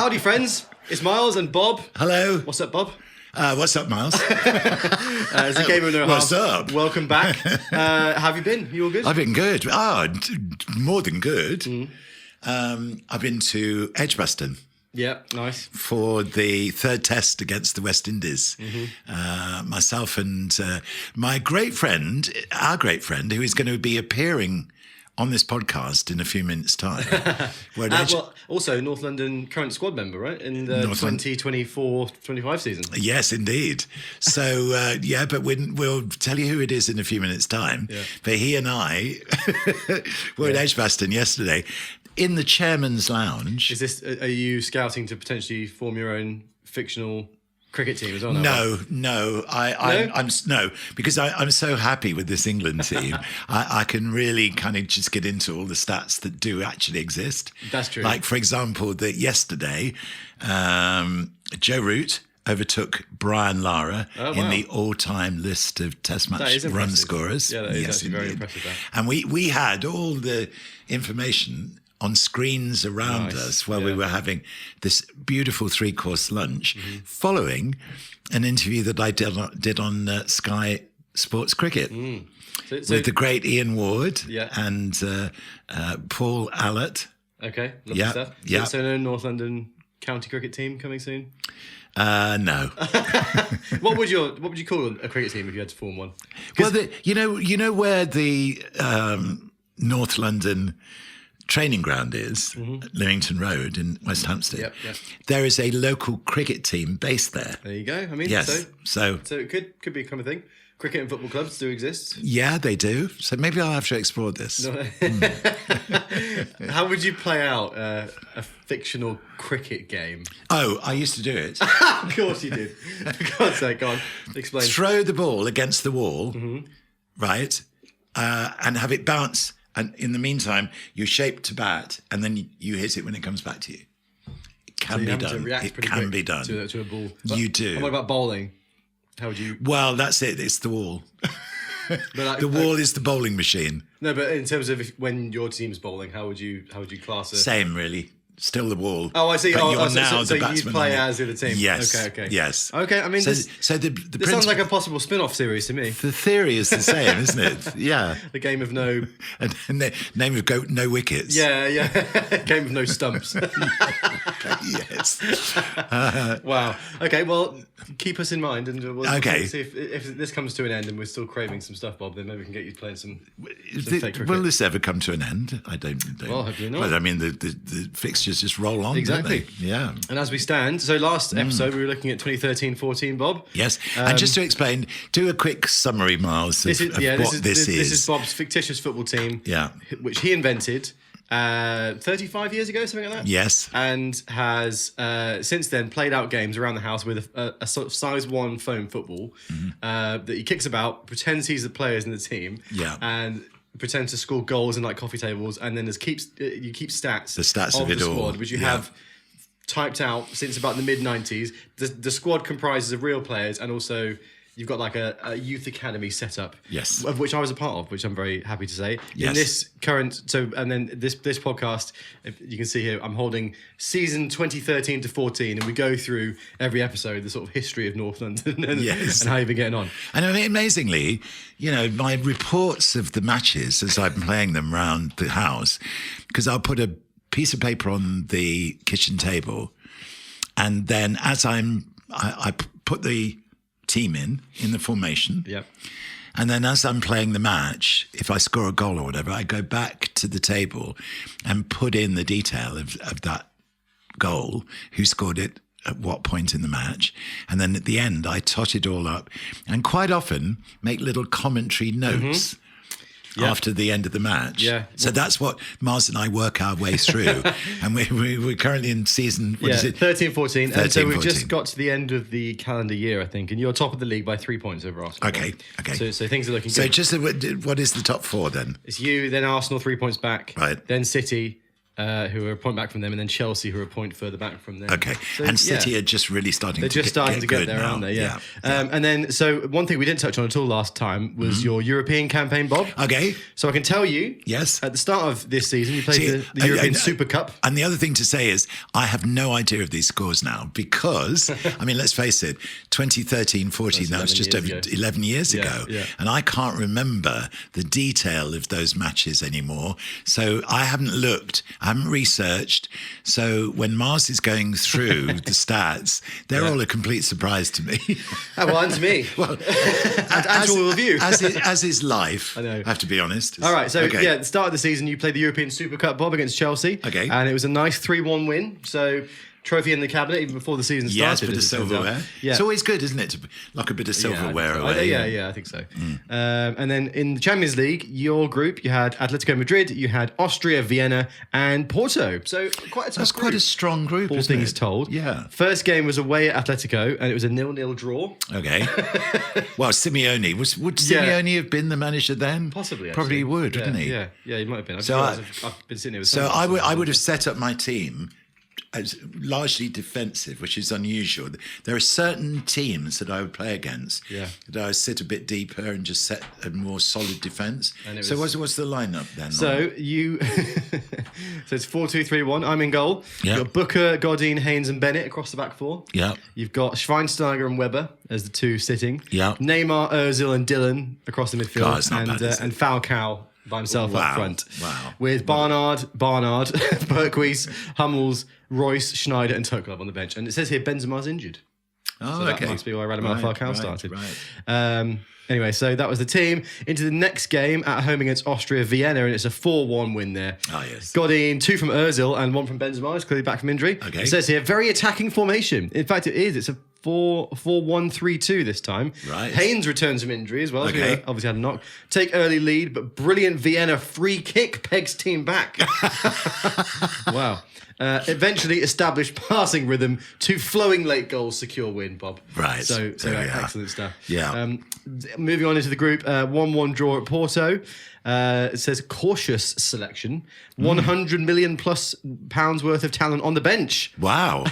Howdy, friends. It's Miles and Bob. Hello. What's up, Bob? What's up, Miles? It's a game of no What's halves. up? Welcome back. How have you been? You all good? I've been good. More than good. I've been to Edgbaston Yeah, nice. for the third test against the West Indies. Myself and my great friend, our great friend, who is going to be appearing on this podcast in a few minutes' time. Well, also North London current squad member, right? In the 2024-25 season. Yes, indeed. So, but we'll tell you who it is in a few minutes' time. Yeah. But he and I were at Edgbaston yesterday in the chairman's lounge. Is this? Are you scouting to potentially form your own fictional cricket team as well? No, because I'm so happy with this England team. I can really kind of just get into all the stats that do actually exist. That's true. Like, for example, that yesterday, Joe Root overtook Brian Lara in the all-time list of Test match run scorers. Yeah, that is actually very impressive. And we had all the information on screens around us while we were having this beautiful three-course lunch, following an interview that I did on Sky Sports Cricket with the great Ian Ward and Paul Allott. Okay, lovely stuff. Yeah. So no North London county cricket team coming soon? No. What would you call a cricket team if you had to form one? Well, you know where the North London training ground is, Leamington Road in West Hampstead. Yep. There is a local cricket team based there. There you go. I mean, yes. So it could be a kind of thing. Cricket and football clubs do exist. Yeah, they do. So maybe I'll have to explore this. How would you play out a fictional cricket game? Oh, I used to do it. Of course you did. For God's sake, go on. Explain. Throw the ball against the wall, right, and have it bounce. And in the meantime, you shape to bat, and then you hit it when it comes back to you. It can be done. It can be done. To a ball. You do. And what about bowling? How would you? Well, that's it. It's the wall. The wall is the bowling machine. No, but in terms of when your team's bowling, how would you class it? Same, really. Still the wall. Oh, I see. But you're now so the batsman. you play as the team. Yes. Okay. Yes. Okay. I mean, this sounds like a possible spin-off series to me. The theory is the same, isn't it? Yeah. The game of no. And the name of no wickets. Yeah. Game of no stumps. Yes. Wow. Okay. Well, keep us in mind, and we'll see if this comes to an end, and we're still craving some stuff, Bob. Then maybe we can get you playing some fake cricket. Will this ever come to an end? I don't. Well, hopefully not. Well, I mean, the fixtures just roll on. Exactly. Don't they? Yeah. And as we stand, so last episode we were looking at 2013-14, Bob. Yes. And just to explain, do a quick summary, Miles, of what this is. This is Bob's fictitious football team. Yeah. Which he invented 35 years ago, something like that. Yes. And has since then played out games around the house with a sort of size 1 foam football that he kicks about, pretends he's the players in the team. Yeah. And pretends to score goals in like coffee tables, and then you keep stats. The stats of the it all. squad, which you have typed out since about the mid-90s. The squad comprises of real players, and also you've got like a youth academy set up. Yes. Of which I was a part of, which I'm very happy to say. Yes. In this current, and then this podcast, if you can see here, I'm holding season 2013-14, and we go through every episode, the sort of history of North London and how you've been getting on. And I mean, amazingly, my reports of the matches as I'm playing them around the house, because I'll put a piece of paper on the kitchen table, and then as I put the team in the formation. Yep. And then as I'm playing the match, if I score a goal or whatever, I go back to the table and put in the detail of that goal, who scored it at what point in the match. And then at the end, I tot it all up and quite often make little commentary notes after the end of the match. Yeah. So that's what Mars and I work our way through. And we're currently in season, what is it? 13-14. And so we've just got to the end of the calendar year, I think, and you're top of the league by 3 points over Arsenal. Okay. So things are looking good. So just what is the top 4 then? It's you, then Arsenal 3 points back. Right. Then City, who are a point back from them, and then Chelsea, who are a point further back from them. Okay, So, and City are just really starting. They're just starting to get there, now. aren't they? Yeah. And then, so one thing we didn't touch on at all last time was your European campaign, Bob. Okay. So I can tell you, yes, at the start of this season, you played the European Super Cup. And the other thing to say is, I have no idea of these scores now because, I mean, let's face it, 2013-14, that was just over 11 years ago. Yeah. And I can't remember the detail of those matches anymore. So I haven't looked, I haven't researched. So when Mars is going through the stats, they're all a complete surprise to me. Well, and to me. Well, as will review. as is life, I know. I have to be honest. All right, so at the start of the season, you played the European Super Cup, Bob, against Chelsea. Okay. And it was a nice 3-1 win. So trophy in the cabinet even before the season started. Yes, a bit of silverware. Yeah. It's always good, isn't it, to lock a bit of silverware away? I think so. And then in the Champions League, your group, you had Atletico Madrid, you had Austria, Vienna, and Porto. So quite a tough That's group. quite a strong group, all isn't things it? told. Yeah. First game was away at Atletico, and it was a 0-0 draw. Okay. Well, Simeone, would Simeone have been the manager then? Possibly, actually. Probably would, wouldn't he? Yeah, he might have been. I've been sitting here with So I would have set up my team as largely defensive, which is unusual. There are certain teams that I would play against that I would sit a bit deeper and just set a more solid defence. So what's the lineup then? So so it's 4-2-3-1. I'm in goal. Yeah. You've got Booker, Godin, Haynes, and Bennett across the back four. Yeah. You've got Schweinsteiger and Weber as the two sitting. Yeah. Neymar, Ozil, and Dylan across the midfield. God, it's not bad, is it? And Falcao by himself up front. Wow. With Barnard, Berghuis, Hummels, Royce, Schneider, and Toklov on the bench. And it says here Benzema's injured. Oh, so that must be why Radamel Falcao started. Right. Anyway, so that was the team. Into the next game at home against Austria Vienna, and it's a 4-1 win there. Oh, yes. Got in 2 from Ozil and 1 from Benzema. He's clearly back from injury. Okay. It says here, very attacking formation. In fact, it is. It's a 4-1-3-2 this time. Right. Haynes returns from injury as well. So Okay. he obviously had a knock. Take early lead, but brilliant Vienna free kick pegs team back. Wow. Eventually established passing rhythm, 2 flowing late goals, secure win, Bob. Right. So excellent stuff. Yeah. Moving on into the group, 1-1 draw at Porto. It says cautious selection, 100 million plus pounds worth of talent on the bench. Wow.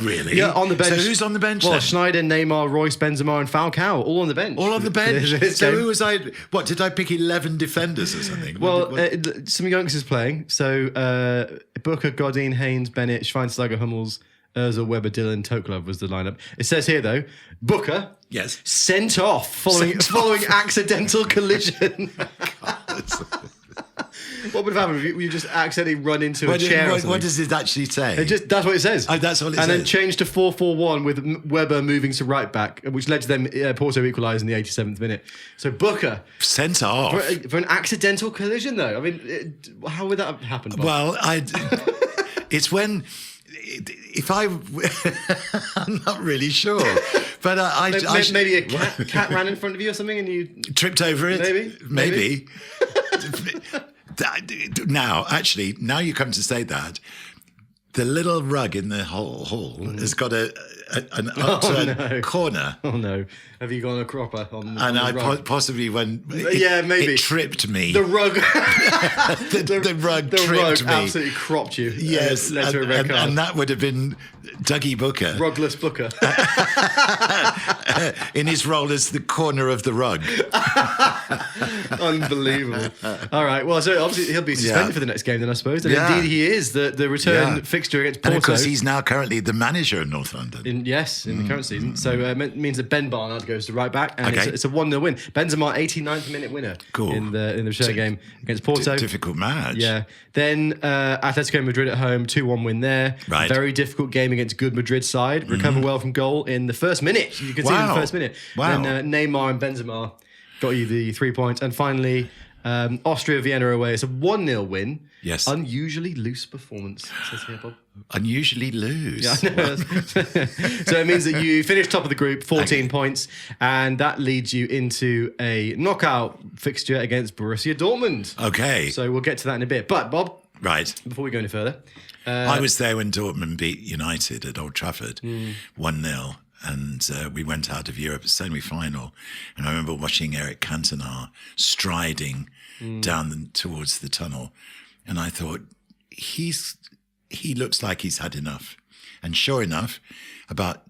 Really? Yeah, on the bench. So who's on the bench Well, then? Schneider, Neymar, Royce, Benzema, and Falcao, all on the bench. All on the bench? This So game. who was I? What, did I pick 11 defenders or something? Well, some youngsters playing. So Booker, Godin, Haynes, Bennett, Schweinsteiger, Hummels, Ozil, Weber, Dylan, Toklov was the lineup. It says here though, Booker sent off following accidental collision. What would have happened if you just accidentally run into a chair? What does it actually say? That's what it says. That's all it says. And then changed to 4-4-1 with Weber moving to right back, which led to them Porto equalise in the 87th minute. So Booker sent off for an accidental collision, though. I mean, how would that have happened, Bob? Well, it's when. If I'm not really sure, but maybe a cat ran in front of you or something, and you tripped over it. Maybe. Now you come to say that, the little rug in the hall has got an upturned corner. Oh no! Have you gone a cropper on? And on the I rug? Possibly when maybe it tripped me. The rug, the rug tripped me. Absolutely cropped you. Yes, led to a red card. And that would have been Dougie Booker, rugless Booker, in his role as the corner of the rug. Unbelievable. All right. Well, so obviously he'll be suspended for the next game, then I suppose. And indeed he is. The return fixture against Porto. And of course, he's now currently the manager of North London. In the current season. So it means that Ben Barnard goes to right back, and it's a 1-0 win. Benzema, 89th minute winner in the return game against Porto. Difficult match. Yeah. Then Atletico Madrid at home, 2-1 win there. Right. Very difficult game against good Madrid side. Recover well from goal in the first minute. You can see in the first minute. Wow. Then Neymar and Benzema got you the 3 points. And finally, Austria Vienna away. It's a 1-0 win. Yes. Unusually loose performance, says here, Bob. Unusually loose. Yeah, I know. So it means that you finish top of the group, 14 points, and that leads you into a knockout fixture against Borussia Dortmund. Okay. So we'll get to that in a bit. But, Bob, right, before we go any further... I was there when Dortmund beat United at Old Trafford, 1-0. And we went out of Europe semi-final. And I remember watching Eric Cantona striding down towards the tunnel. And I thought, he looks like he's had enough. And sure enough, about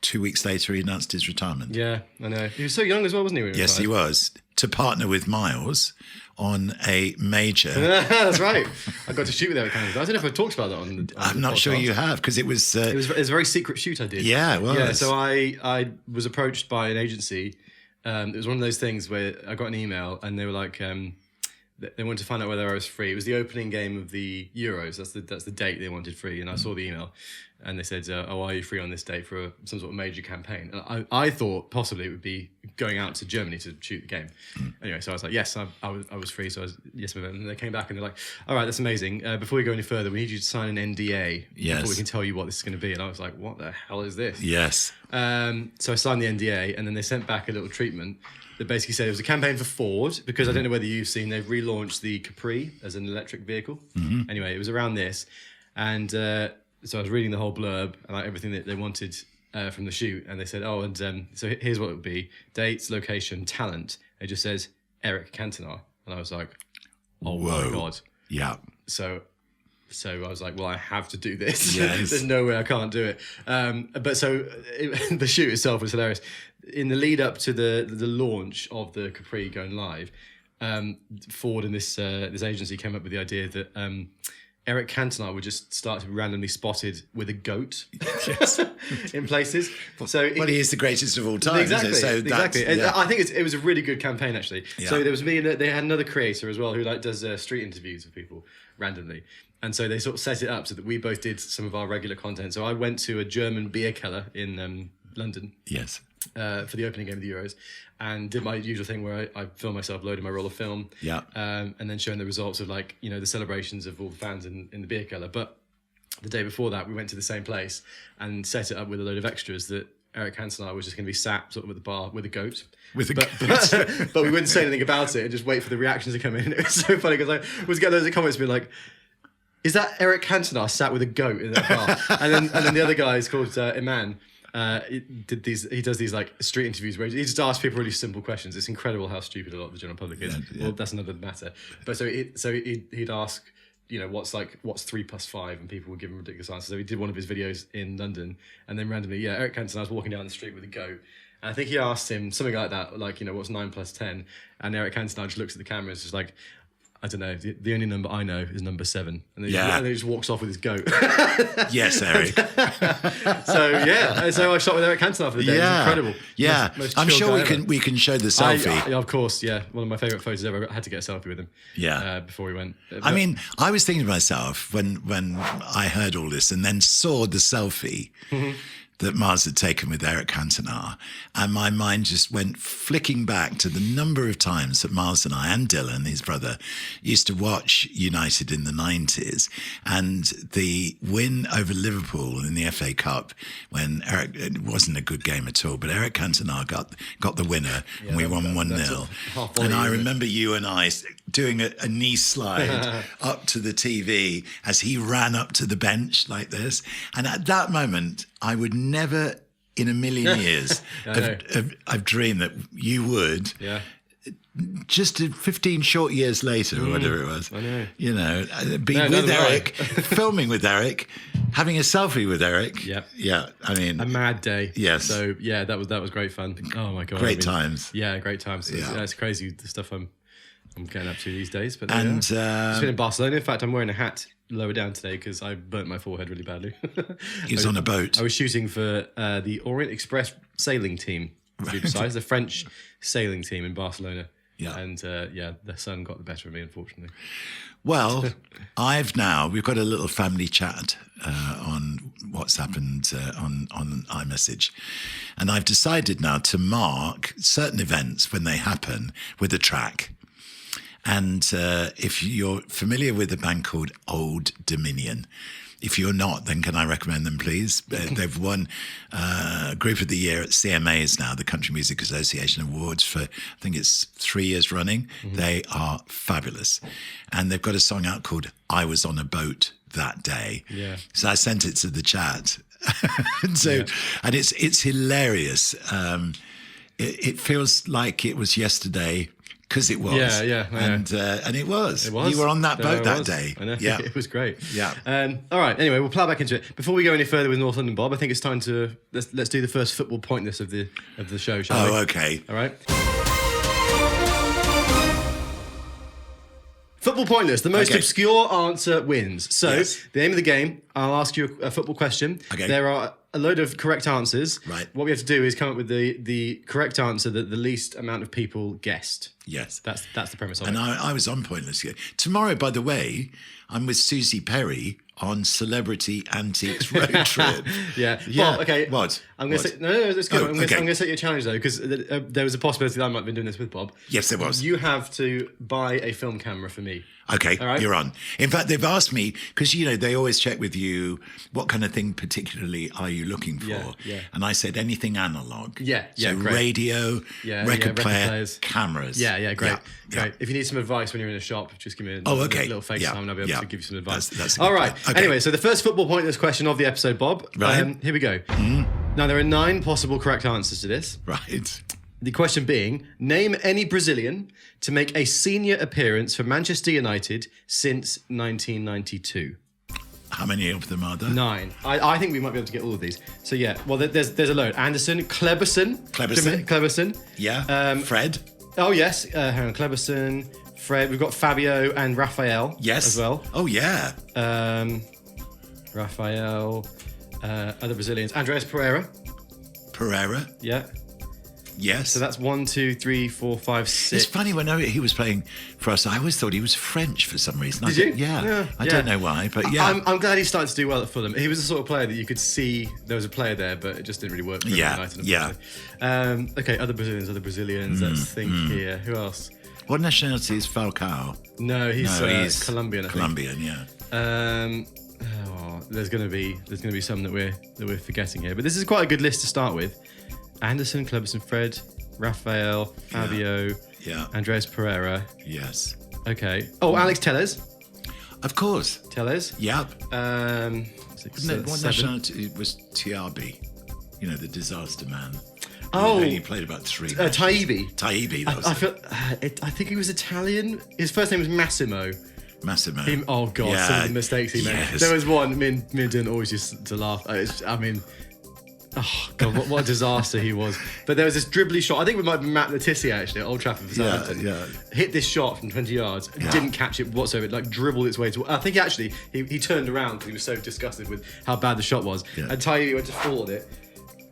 2 weeks later, he announced his retirement. Yeah, I know. He was so young as well, wasn't he? When he yes, retired? he was. To partner with Miles on a major. That's right. I got to shoot with Eric Cantona. I don't know if I talked about that on the I'm not podcast. sure you have, because it was a very secret shoot I did. Yeah, it was. Yeah, so I was approached by an agency. It was one of those things where I got an email and they were like, they wanted to find out whether I was free. It was the opening game of the Euros. That's the date they wanted free. And I saw the email and they said, are you free on this date for some sort of major campaign? And I thought possibly it would be going out to Germany to shoot the game. Anyway, so I was like, yes, I was free. So I was, yes. And they came back and they're like, all right, that's amazing. Before we go any further, we need you to sign an NDA before we can tell you what this is going to be. And I was like, what the hell is this? Yes. So I signed the NDA and then they sent back a little treatment that basically said it was a campaign for Ford, because I don't know whether you've seen, they've relaunched the Capri as an electric vehicle. Anyway, it was around this. And so I was reading the whole blurb and like everything that they wanted from the shoot. And they said, so here's what it would be: dates, location, talent. It just says Eric Cantona. And I was like, oh Whoa. my God. Yeah. So I was like, well, I have to do this. Yes. There's no way I can't do it. The shoot itself was hilarious. In the lead up to the launch of the Capri going live, Ford and this agency came up with the idea that Eric Cantona would just start to be randomly spotted with a goat in places. So he is the greatest of all time. Exactly. Isn't it? So exactly. Yeah. I think it was a really good campaign actually. Yeah. So there was me, and they had another creator as well who does street interviews of people randomly. And so they sort of set it up so that we both did some of our regular content. So I went to a German beer keller in London. Yes. For the opening game of the Euros, and did my usual thing where I filmed myself loading my roll of film, and then showing the results of the celebrations of all the fans in the beer keller. But the day before that, we went to the same place and set it up with a load of extras that Eric Cantona was just going to be sat sort of at the bar with a goat. But we wouldn't say anything about it and just wait for the reactions to come in. It was so funny because I was getting loads of comments being like, is that Eric Cantona sat with a goat in that bar? and then the other guy is called Iman. He does these like street interviews where he just asks people really simple questions. It's incredible how stupid a lot of the general public is. Yeah. Well, that's another matter. But he'd ask, what's 3 + 5, and people would give him ridiculous answers. So he did one of his videos in London, and then randomly, Eric Cantona was walking down the street with a goat. And I think he asked him something like that, what's 9 + 10? And Eric Cantona just looks at the camera and is just like, I don't know. The only number I know is number 7, and then he just walks off with his goat. Yes, Eric. So I shot with Eric Cantona for the day. It was incredible. Yeah, most I'm chill sure guy we can show the selfie. Of course, yeah. One of my favourite photos ever. I had to get a selfie with him. Yeah. Before we went. I mean, I was thinking to myself when I heard all this and then saw the selfie. That Mars had taken with Eric Cantona, and my mind just went flicking back to the number of times that Mars and I and Dylan, his brother, used to watch United in the 90s, and the win over Liverpool in the FA Cup when it wasn't a good game at all, but Eric Cantona got the winner, and we won 1-0. And I remember you and I doing a knee slide up to the TV as he ran up to the bench like this, and at that moment, I would never in a million years have dreamed that you would. Yeah. Just 15 short years later, or whatever it was. I know. Be with Eric, filming with Eric, having a selfie with Eric. Yeah. Yeah. I mean, a mad day. Yes. So that was great fun. Oh my God. Great times. Yeah, great times. It's crazy the stuff I'm getting up to these days. But and just been in Barcelona. In fact, I'm wearing a hat lower down today because I burnt my forehead really badly. He was on a boat. I was shooting for the Orient Express sailing team, to be precise, the French sailing team in Barcelona. Yeah. And the sun got the better of me, unfortunately. Well, we've got a little family chat on WhatsApp and on iMessage. And I've decided now to mark certain events when they happen with a track. And if you're familiar with a band called Old Dominion, if you're not, then can I recommend them, please? They've won Group of the Year at CMAs now, the Country Music Association Awards, for I think it's 3 years running. Mm-hmm. They are fabulous. And they've got a song out called I Was on a Boat That Day. Yeah. So I sent it to the chat. And it's hilarious. It feels like it was yesterday. because it was. Yeah. And it was. It was. You were on that boat that day. I know. Yeah. It was great. Yeah. All right. Anyway, we'll plough back into it. Before we go any further with North London, Bob, I think it's time to let's do the first football pointless of the show, shall we? Oh, okay. All right. Football pointless. The most obscure answer wins. So the aim of the game, I'll ask you a football question. Okay. There are a load of correct answers. Right. What we have to do is come up with the correct answer that the least amount of people guessed. Yes. That's the premise of And it. I was on Pointless. Tomorrow, by the way, I'm with Susie Perry on Celebrity Antiques Road Trip. Yeah. Yeah. Bob, okay. What? I'm going to say, no, that's good. Oh, I'm going to set you a challenge, though, because there was a possibility that I might have been doing this with Bob. Yes, there was. You have to buy a film camera for me. Okay, All right. You're on. In fact, they've asked me, because, they always check with you, what kind of thing particularly are you looking for? Yeah. And I said anything analog. Yeah, So great. Radio, record player, players. cameras. Yeah, great. Yeah. Great. If you need some advice when you're in a shop, just give me a Oh, little FaceTime and I'll be able to give you some advice. That's All right. Okay. Anyway, so the first football pointless question of the episode, Bob. Right. Here we go. Now, there are 9 possible correct answers to this. Right. The question being, name any Brazilian to make a senior appearance for Manchester United since 1992. How many of them are there? 9. I think we might be able to get all of these. So yeah, well, there's a load. Anderson, Kleberson. Kleberson. Yeah. Fred. Oh yes, hang on, Kleberson, Fred. We've got Fabio and Raphael. Yes. As well. Oh yeah. Raphael. Other Brazilians. Andreas Pereira. Pereira. Yeah. Yes. So that's 1, 2, 3, 4, 5, 6. It's funny, when he was playing for us, I always thought he was French for some reason. Did you? Yeah. I don't know why, but yeah. I'm glad he's starting to do well at Fulham. He was the sort of player that you could see there was a player there, but it just didn't really work for United. Yeah. Okay, other Brazilians. Let's think here. Who else? What nationality is Falcao? No, he's Colombian. I think. Colombian, yeah. There's going to be some that we're forgetting here, but this is quite a good list to start with. Anderson, Kleberson, Fred, Raphael, Fabio, Andreas Pereira. Yes. Okay. Oh, Alex Telles. Of course. Telles. Yep. What 7. nationality was TRB? The disaster man. Oh, he played about 3. Taibbi. Taibbi. I think he was Italian. His first name was Massimo. Massimo. Oh God, some of the mistakes he made. Yes. There was one. Me and Dylan always used to laugh. Oh God, what a disaster he was. But there was this dribbly shot. I think it might have been Matt Letizia actually at Old Trafford for Southampton. Yeah. Hit this shot from 20 yards, didn't catch it whatsoever. It dribbled its way to. I think actually he turned around because he was so disgusted with how bad the shot was. Yeah. And Taibbi went to fall at it.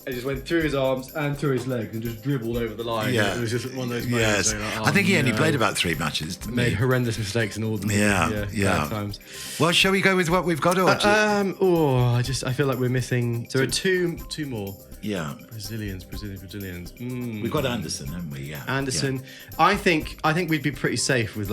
It just went through his arms and through his legs and just dribbled over the line. Yeah. It was just one of those moments. Yes. I think he only played about 3 matches. Didn't Made he? horrendous mistakes in all of them. Yeah. Bad times. Well, shall we go with what we've got? I feel like we're missing. There are two more. Yeah. Brazilians. We've got Anderson, haven't we? Yeah. Anderson. Yeah. I think we'd be pretty safe with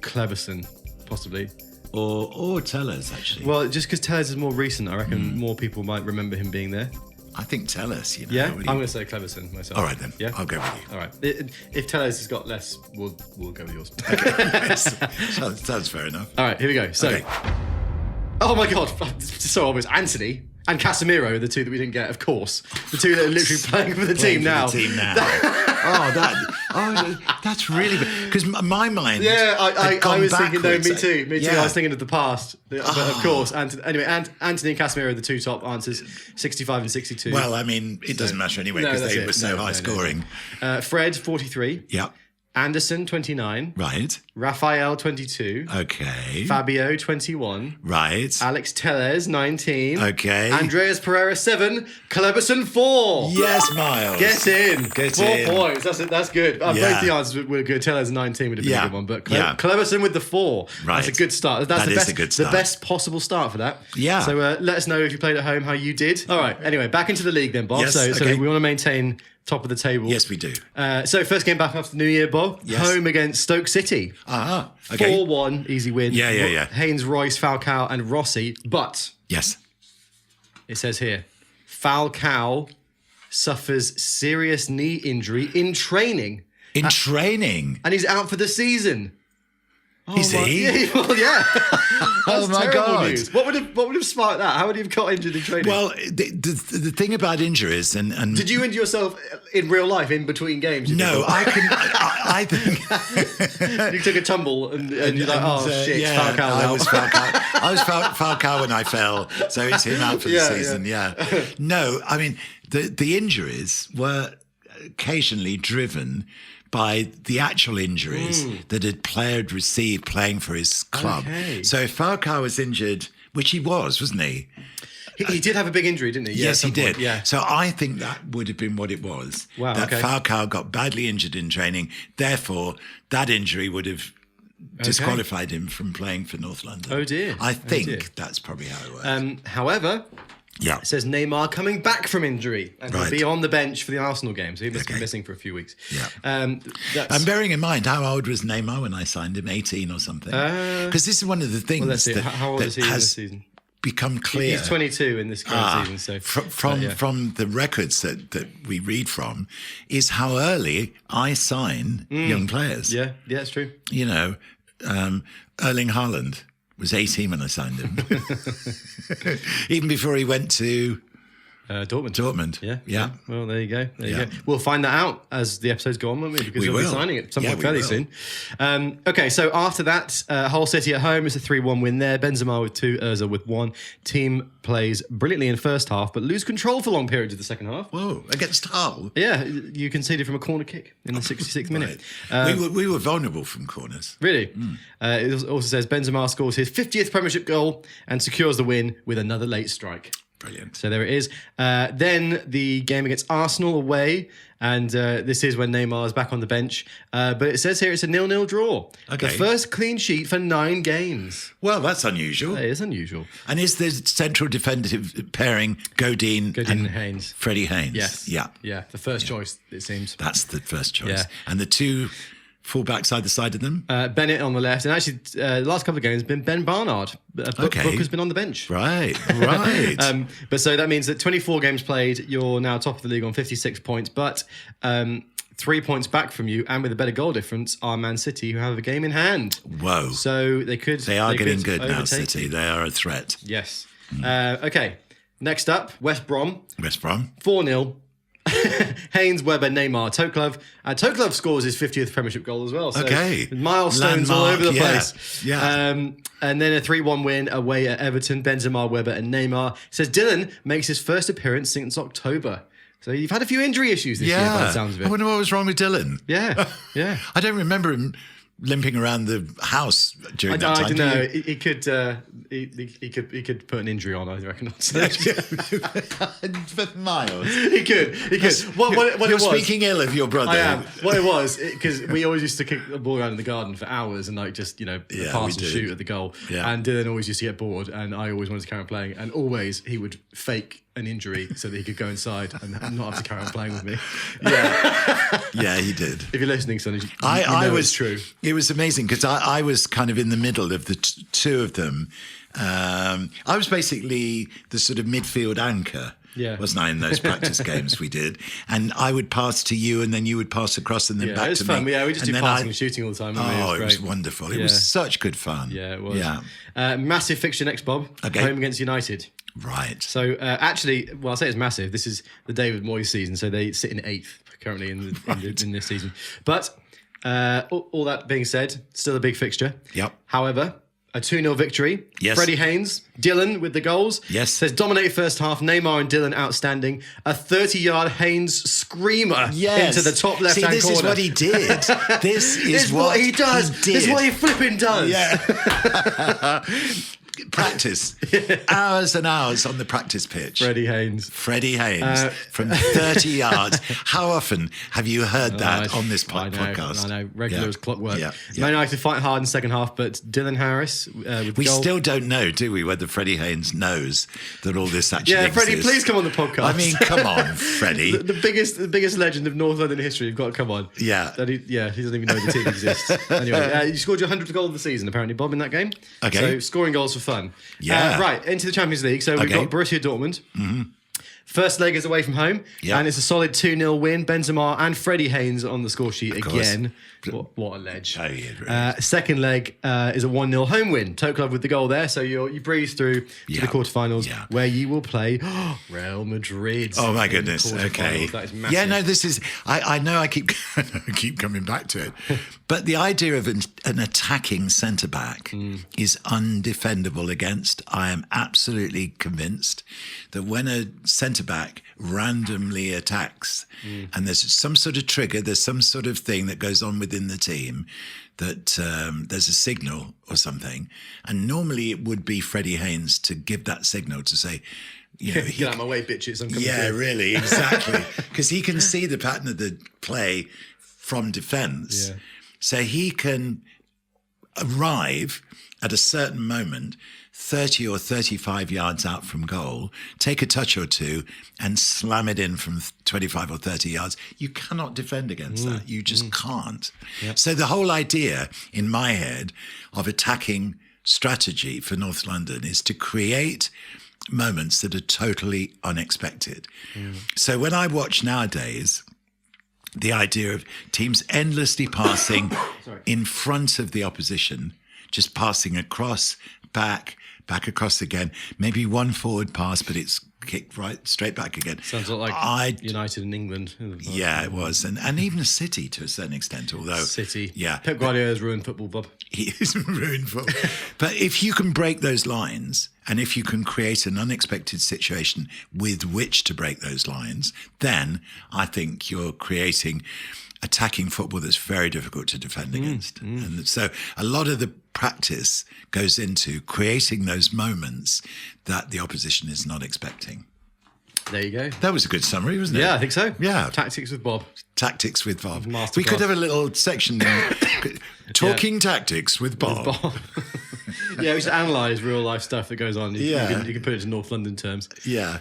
Kleberson, possibly. Or Tellers, actually. Well, just because Tellers is more recent, I reckon more people might remember him being there. I think Tellers, Yeah, I'm going to say Kleberson myself. All right then. Yeah, I'll go with you. All right. If Tellers has got less, we'll go with yours. Yes. Sounds fair enough. All right, here we go. So, oh my God, it's so obvious. Anthony and Casemiro are the 2 that we didn't get, of course. The 2 that are literally playing for the team now. That's really because my mind. Yeah, I was thinking. No, me too. Yeah. I was thinking of the past, but of course. Anyway, Anthony and Casemiro are the 2 top answers, 65 and 62. Well, it doesn't matter anyway because they were so high scoring. Fred 43. Yeah. Anderson 29. Right. Raphael 22. Okay. Fabio 21. Right. Alex Tellez 19. Okay. Andreas Pereira 7. Kleberson 4. Yes, Miles. Get in. Get 4 in. points. That's good. Both the answers were good. Tellez 19 would have been a good one, but Kleberson with the 4. Right. That's a good start. That's a good start. The best possible start for that. Yeah. So let us know if you played at home how you did. All right. Anyway, back into the league then, Bob. Yes, So we want to maintain top of the table. Yes, we do. So first game back after New Year, Bob. Yes. Home against Stoke City. Okay. 4-1, easy win. Yeah. Haynes, Royce, Falcao and Rossi. But yes, it says here, Falcao suffers serious knee injury in training. In training. And he's out for the season. Is he? Yeah, well, yeah. Oh my God! News. What would have sparked that? How would you have got injured in training? Well, the thing about injuries and did you injure yourself in real life in between games? No, I think you took a tumble and you're like, oh shit, yeah, Falcao. I was Falcao when I fell, so it's him out for the season. Yeah. No, I mean the injuries were occasionally driven by the actual injuries that a player had received playing for his club. Okay. So if Falcao was injured, which he was, wasn't he? He did have a big injury, didn't he? Yes, he did. Yeah. So I think that would have been what it was. Wow. That Falcao got badly injured in training. Therefore, that injury would have disqualified him from playing for North London. Oh dear. I think that's probably how it works. However, it says Neymar coming back from injury and he'll be on the bench for the Arsenal game, so he must be missing for a few weeks. Yeah. And bearing in mind, how old was Neymar when I signed him? 18 or something? Because this is one of the things how old is he in this season? Become clear. He's 22 in this current season. So from the records that we read from, is how early I sign young players. Yeah, it's true. You know, Erling Haaland was 18 when I signed him. Even before he went to Dortmund. Yeah. Well, there you go. We'll find that out as the episodes go on, won't we? Because we'll be signing it somewhat fairly soon. Okay, so after that, Hull City at home, it's a 3-1 win there. Benzema with 2, Ozil with 1. Team plays brilliantly in first half, but lose control for long periods of the second half. Whoa, against Hull? Yeah, you conceded from a corner kick in the 66th minute. We were vulnerable from corners. Really? It also says Benzema scores his 50th Premiership goal and secures the win with another late strike. Brilliant. So there it is. Then the game against Arsenal away, and this is when Neymar is back on the bench. But it says here it's a 0-0 draw. Okay. The first clean sheet for 9 games. Well, that's unusual. That is unusual. And is the central defensive pairing Godin and Haynes? Freddie Haynes. Yes. Yeah. The first choice, it seems. That's the first choice. Yeah. And the two fullbacks either side of them? Bennett on the left. And actually, the last couple of games have been Ben Barnard. Booker's been on the bench. Right. But so that means that 24 games played, you're now top of the league on 56 points. But 3 points back from you and with a better goal difference are Man City, who have a game in hand. Whoa. So they could... They are getting good now, City. They are a threat. Yes. Okay. Next up, West Brom. 4-0. Haynes, Webber, Neymar, Toklov. Toklov scores his 50th Premiership goal as well. So milestones all over the place. Yeah. And then a 3-1 win away at Everton. Benzema, Webber and Neymar. It says Dylan makes his first appearance since October. So you've had a few injury issues this year by the sounds of it. I wonder what was wrong with Dylan. Yeah. I don't remember him limping around the house during that time. I don't know. He could put an injury on, I reckon. For miles. He could. You're speaking ill of your brother. I am. What it was, because we always used to kick the ball around in the garden for hours and just, pass and shoot at the goal. Yeah. And Dylan always used to get bored and I always wanted to carry on playing. And always he would fake an injury so that he could go inside and not have to carry on playing with me. Yeah, he did. If you're listening, son, I was it's true. It was amazing because I was kind of in the middle of the two of them. I was basically the sort of midfield anchor. Yeah. Wasn't I, in those practice games we did? And I would pass to you and then you would pass across and then back to me. It was fun. Yeah, we just do passing and shooting all the time. It was wonderful. It was such good fun. Yeah, it was. Yeah. Massive fixture next, Bob. Okay. Home against United. Right. So actually, I'll say it's massive. This is the David Moyes season, so they sit in 8th currently in this season. But all that being said, still a big fixture. Yep. However, a 2-0 victory. Yes. Freddie Haynes, Dylan with the goals. Yes. Says dominate first half. Neymar and Dylan outstanding. A 30-yard Haynes screamer into the top left-hand corner. This is what he did. This is what he does. This is what he flipping does. Yeah. Practice. Hours and hours on the practice pitch. Freddie Haynes from 30 yards. How often have you heard that on this podcast? I know. Regular as clockwork. Yeah. Man United fight hard in the second half, but Dylan Harris with we goal. Still don't know, do we, whether Freddie Haynes knows that all this actually exists. Freddie, please come on the podcast. I mean, come on, Freddie. the biggest legend of North London history. You've got to come on. Yeah. He doesn't even know the team exists. Anyway, you scored your 100th goal of the season, apparently, Bob, in that game. Okay. So scoring goals for fun. Yeah. Right, into the Champions League. So we've got Borussia Dortmund. First leg is away from home, and it's a solid 2-0 win. Benzema and Freddie Haynes on the score sheet again. What a ledge. Oh, yeah, really. Second leg is a 1-0 home win. Tote Club with the goal there, so you breeze through to the quarterfinals where you will play Real Madrid. Oh my goodness. Okay. That is massive. Yeah, no, this is, I know I keep coming back to it, but the idea of an attacking centre-back is undefendable against. I am absolutely convinced that when a centre-back randomly attacks and there's some sort of trigger, there's some sort of thing that goes on within the team, that there's a signal or something, and normally it would be Freddie Haynes to give that signal to say, you know, get out of my way, bitches. I'm coming yeah, through. really, exactly, because he can see the pattern of the play from defence, so he can arrive at a certain moment 30 or 35 yards out from goal, take a touch or two and slam it in from 25 or 30 yards. You cannot defend against that. You just can't. Yep. So the whole idea in my head of attacking strategy for North London is to create moments that are totally unexpected. So when I watch nowadays, the idea of teams endlessly passing in front of the opposition, just passing across, back across again, maybe one forward pass, but it's kicked right straight back again. Sounds a lot like United in England. Yeah, it was. And even City to a certain extent, although... City. Yeah. Pep Guardiola's ruined football, Bob. He is ruined football. But if you can break those lines, and if you can create an unexpected situation with which to break those lines, then I think you're creating attacking football that's very difficult to defend against. And so a lot of the practice goes into creating those moments that the opposition is not expecting. There you go. That was a good summary, wasn't it? Yeah, I think so. Yeah. Tactics with Bob. Tactics with Bob. Masterclass. We could have a little section talking tactics with Bob. Yeah, we should analyse real life stuff that goes on. You can put it to North London terms. Yeah.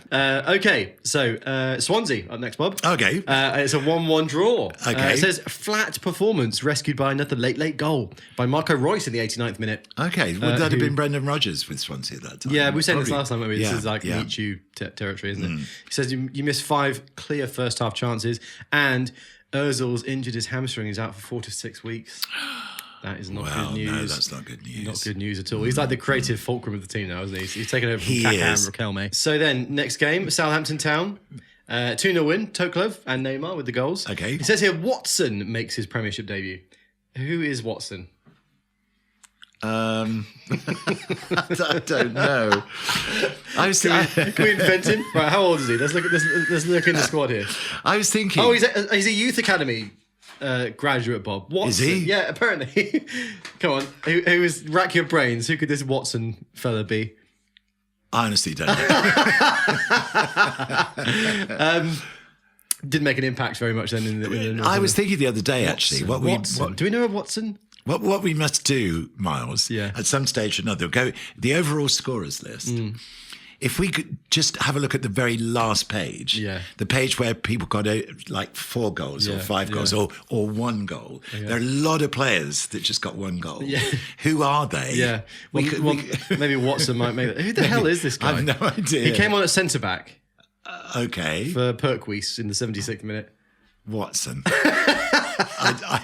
Okay, so Swansea up next, Bob. Okay. It's a 1-1 draw. Okay. It says flat performance rescued by another late goal by Marco Royce in the 89th minute. Okay. Would that have been Brendan Rodgers with Swansea at that time? Yeah, we were saying this last time. Maybe Yeah, this is like meet you territory, isn't it? He says you missed 5 clear first half chances, and Ozil's injured his hamstring. He's out for 4 to 6 weeks. That is not good news. No, that's not good news. Not good news at all. He's like the creative fulcrum of the team now, isn't he? He's taken over from Kaká and Raquelme. So then, next game, Southampton Town. 2-0 win, Tote Club and Neymar with the goals. Okay. It says here, Watson makes his Premiership debut. Who is Watson? I don't know. Can we invent him? Right, how old is he? Let's look in the squad here. I was thinking. Oh, he's a youth academy graduate, Bob. Watson. Is he? Yeah, apparently. Come on, who is rack your brains? Who could this Watson fella be? I honestly don't know. Didn't make an impact very much then. In the I was thinking the other day, actually, do we know of Watson? What we must do, Miles, Yeah. at some stage or another, go the overall scorers list. If we could just have a look at the very last page, the page where people got like 4 goals or 5 goals or 1 goal. There are a lot of players that just got 1 goal. Yeah. Who are they? Yeah. Maybe Watson might make that. Who the hell is this guy? I have no idea. He came on at centre back. Okay. For Perkwees in the 76th minute. Watson. I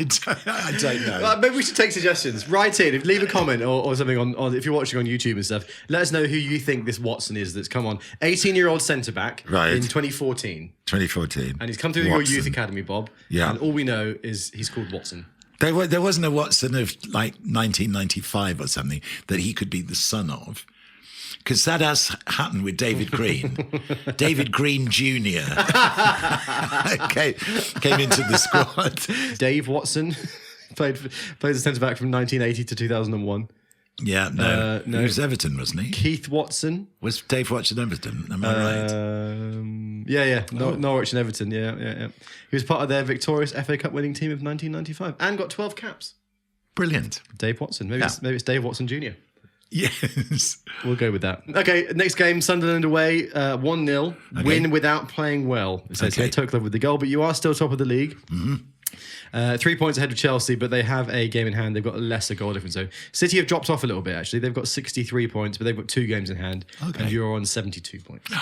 don't know. Maybe we should take suggestions. Write in, leave a comment or something on if you're watching on YouTube and stuff. Let us know who you think this Watson is that's come on. 18-year-old centre-back in 2014. 2014. And he's come through your youth academy, Bob. Yeah. And all we know is he's called Watson. There wasn't a Watson of like 1995 or something that he could be the son of. Because that has happened with David Green. David Green Jr. came into the squad. Dave Watson played as centre-back from 1980 to 2001. Yeah, no. He was Everton, wasn't he? Keith Watson. Was Dave Watson Everton? Am I right? Yeah. Norwich and Everton, yeah. He was part of their victorious FA Cup winning team of 1995 and got 12 caps. Brilliant. Dave Watson. Maybe it's Dave Watson Jr. Yes. We'll go with that. Okay, next game, Sunderland away, 1-0. Win without playing well. It says here, Tote Club with the goal, but you are still top of the league. 3 points ahead of Chelsea, but they have a game in hand. They've got a lesser goal difference. So City have dropped off a little bit, actually. They've got 63 points, but they've got 2 games in hand. And you're on 72 points.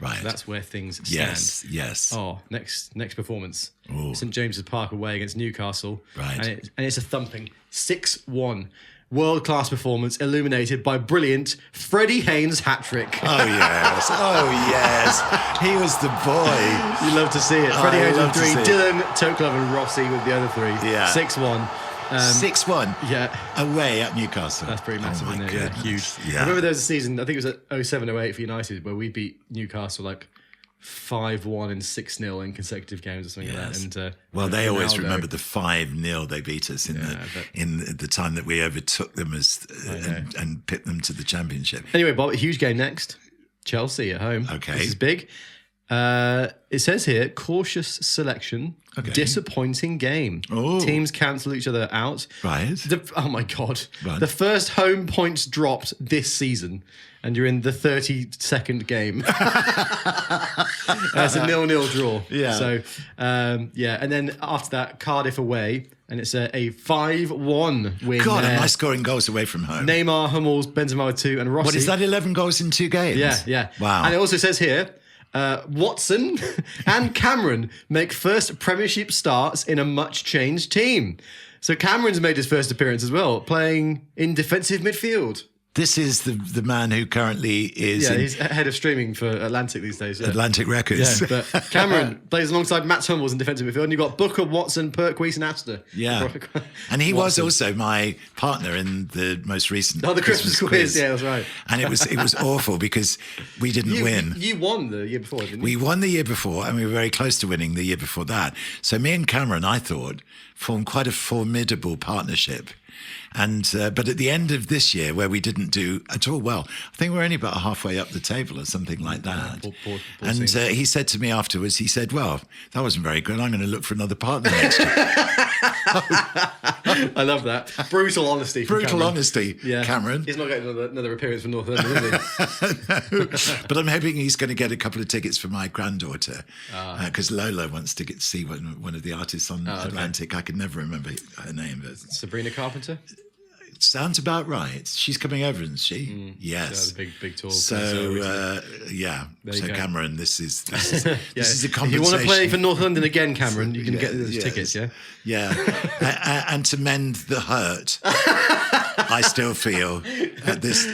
Right. So that's where things stand. Yes. Oh, next performance. Ooh. St James's Park away against Newcastle. Right. And it's a thumping 6-1. World-class performance illuminated by brilliant Freddie Haynes' hat-trick. Oh, yes. He was the boy. You love to see it. Freddie Haynes with 3, Dylan, Toklov and Rossi with the other 3. Yeah. 6-1. 6-1? Yeah. Away at Newcastle. That's pretty massive, isn't it? Yeah, huge. Yeah. I remember there was a season, I think it was at 07-08 for United, where we beat Newcastle like 5-1 and 6-0 in consecutive games or something like that. And well, they always remember the 5-0 they beat us in the time that we overtook them and pipped them to the championship. Anyway, Bob, a huge game next. Chelsea at home. Okay. This is big. It says here, cautious selection, disappointing game. Oh. Teams cancel each other out. Right. Oh, my God. Right. The first home points dropped this season, and you're in the 32nd game. It's a 0-0 draw. Yeah. So, and then after that, Cardiff away, and it's a 5-1 win. God, am I scoring goals away from home? Neymar, Hummels, Benzema with 2, and Rossi. What is that, 11 goals in 2 games? Yeah. Wow. And it also says here, Watson and Cameron make first Premiership starts in a much-changed team. So Cameron's made his first appearance as well, playing in defensive midfield. This is the man who currently is he's head of streaming for Atlantic these days. Yeah. Atlantic Records. Yeah, but Cameron plays alongside Matt Hummels in defensive midfield, and you've got Booker, Watson, Perkweese, and Astor. Yeah, and he was also my partner in the most recent. The Christmas quiz. Yeah, that's right. And it was awful because we didn't win. You won the year before, didn't you? We won the year before, and we were very close to winning the year before that. So me and Cameron, I thought, formed quite a formidable partnership. And but at the end of this year, where we didn't do at all well, I think we're only about halfway up the table or something like that. Poor and he said to me afterwards, he said, "Well, that wasn't very good. I'm going to look for another partner next year." I love that. Brutal honesty. Brutal honesty, Cameron. He's not getting another appearance for North London, is he? No. But I'm hoping he's going to get a couple of tickets for my granddaughter because Lola wants to get to see one of the artists on Atlantic. I can never remember her name. But Sabrina Carpenter? Sounds about right. She's coming over, isn't she? Yes. Yeah, the big tour. So So Cameron, this is a compensation. If you want to play for North London again, Cameron, you can get those tickets. Yeah. Yeah. And to mend the hurt, I still feel this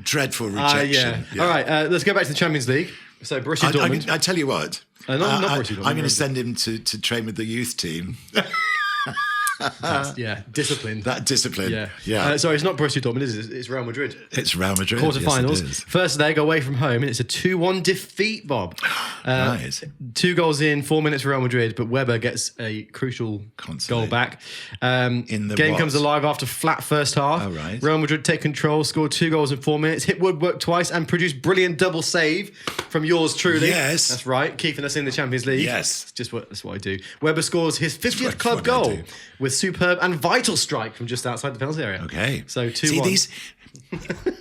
dreadful rejection. All right. Let's go back to the Champions League. So Borussia Dortmund. I tell you what. Not Borussia Dortmund. I'm going to send him to train with the youth team. Discipline. That discipline. Yeah. Sorry, it's not Borussia Dortmund, is it? It's Real Madrid. It's Real Madrid. Quarterfinals. Yes, First leg away from home, and it's a 2-1 defeat, Bob. Right. 2 goals in 4 minutes for Real Madrid, but Weber gets a crucial goal back. In the game comes alive after flat first half. Oh, right. Real Madrid take control, scored 2 goals in 4 minutes, hit woodwork twice, and produced brilliant double save from yours truly. Yes. That's right, keeping us in the Champions League. Yes. That's what I do. Weber scores his 50th club goal with superb and vital strike from just outside the penalty area. Okay. So 2-1. See, these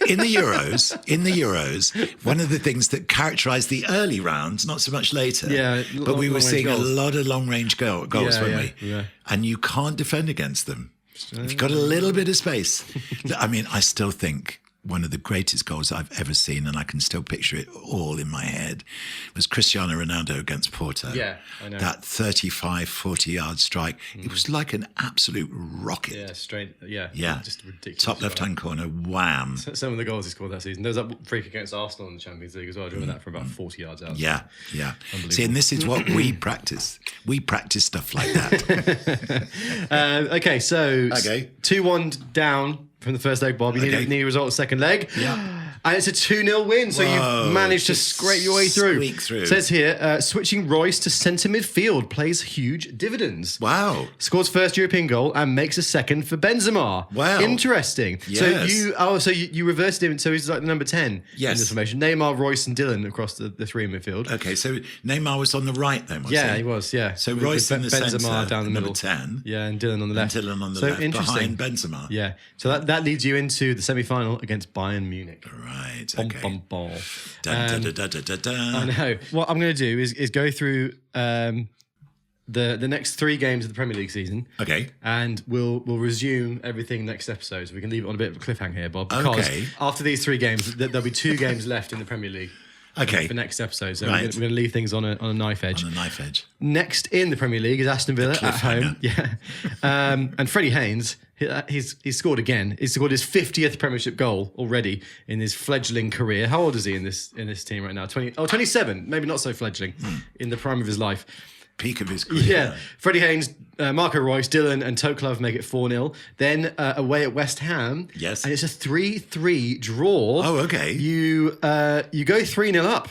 in the Euros, one of the things that characterised the early rounds, not so much later, but we were seeing a lot of long-range goals, weren't we? Yeah. And you can't defend against them. If you've got a little bit of space. I mean, I still think one of the greatest goals I've ever seen, and I can still picture it all in my head, was Cristiano Ronaldo against Porto. Yeah, I know. That 35, 40-yard strike. It was like an absolute rocket. Yeah, straight. Yeah. Just ridiculous. Top left-hand corner, wham. Some of the goals he scored that season. There was that freak against Arsenal in the Champions League as well. I remember that from about 40 yards out. Yeah. See, and this is what we practice. We practice stuff like that. Okay, so 2-1 down from the first leg, Bob. You need a result of the second leg. Yeah. And it's a 2-0 win, so you managed to scrape your way through. Squeak through. It says here, switching Royce to centre midfield plays huge dividends. Wow. Scores first European goal and makes a second for Benzema. Wow. Interesting. Yes. So you reversed him, so he's like the number 10 in this formation. Neymar, Royce and Dylan across the 3 in midfield. Okay, so Neymar was on the right then, was he? Yeah, he was, yeah. So Royce in the centre, down the middle. number 10. Yeah, and Dylan on the left. Interesting. Behind Benzema. Yeah, so that leads you into the semi-final against Bayern Munich. Right, okay. Dun, dun, dun, dun, dun, dun. I know. What I'm going to do is go through the next 3 games of the Premier League season. Okay. And we'll resume everything next episode. So we can leave it on a bit of a cliffhanger here, Bob. Because after these 3 games, there'll be 2 games left in the Premier League. Okay. for next episode. So Right. we're going to leave things on a knife edge. On a knife edge. Next in the Premier League is Aston Villa at home. Yeah. And Freddie Haynes, he's scored again. He's scored his 50th Premiership goal already in his fledgling career. How old is he in this team right now? 27. Maybe not so fledgling. In the prime of his life. Peak of his career. Yeah. Freddie Haynes, Marco Reus, Dylan and Toklov make it 4-0. Then away at West Ham. Yes. And it's a 3-3 draw. Oh, okay. You go 3-0 up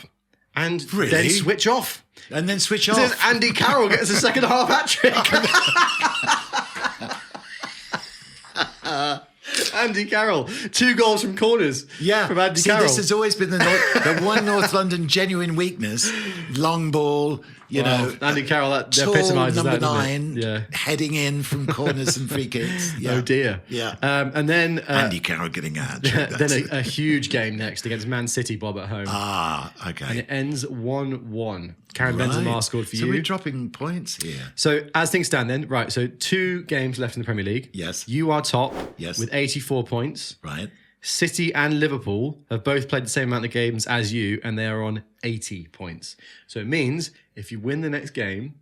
and then switch off. And then switch off. Says Andy Carroll gets a second half hat trick. Andy Carroll, 2 goals from corners. Yeah, from Andy Carroll. This has always been the one North London genuine weakness: long ball. You know, Andy Carroll, that tall epitomises number that, doesn't it? 9, Yeah. heading in from corners and free kicks. Yeah. Oh dear. Yeah. And then Andy Carroll getting a hat trick. then a huge game next against Man City, Bob at home. Okay. And it ends 1-1. Karen Benzema scored for you. So we're dropping points here. So as things stand then, right, so 2 games left in the Premier League. Yes. You are top Yes. with 84 points. Right. City and Liverpool have both played the same amount of games as you, and they are on 80 points. So it means if you win the next game,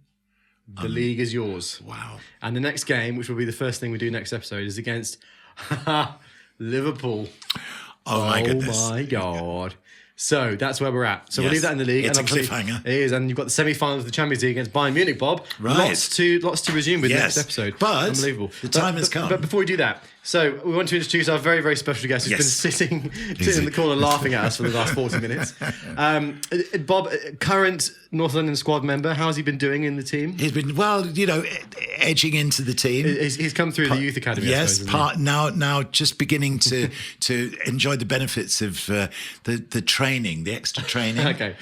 the league is yours. Wow. And the next game, which will be the first thing we do next episode, is against Liverpool. Oh my goodness. Oh my God. So that's where we're at. So we'll Yes. leave that in the league. It's and a obviously cliffhanger. It is, and you've got the semi-finals of the Champions League against Bayern Munich, Bob. Right. Lots to resume with Yes. next episode. But unbelievable. the time has come. But before we do that, so we want to introduce our very, very special guest who's Yes. been sitting in the corner laughing at us for the last 40 minutes. Bob, current North London squad member, how's he been doing in the team? He's been, well, you know, edging into the team. He's come through the youth academy. Yes, I suppose, now just beginning to enjoy the benefits of the training, the extra training, Okay.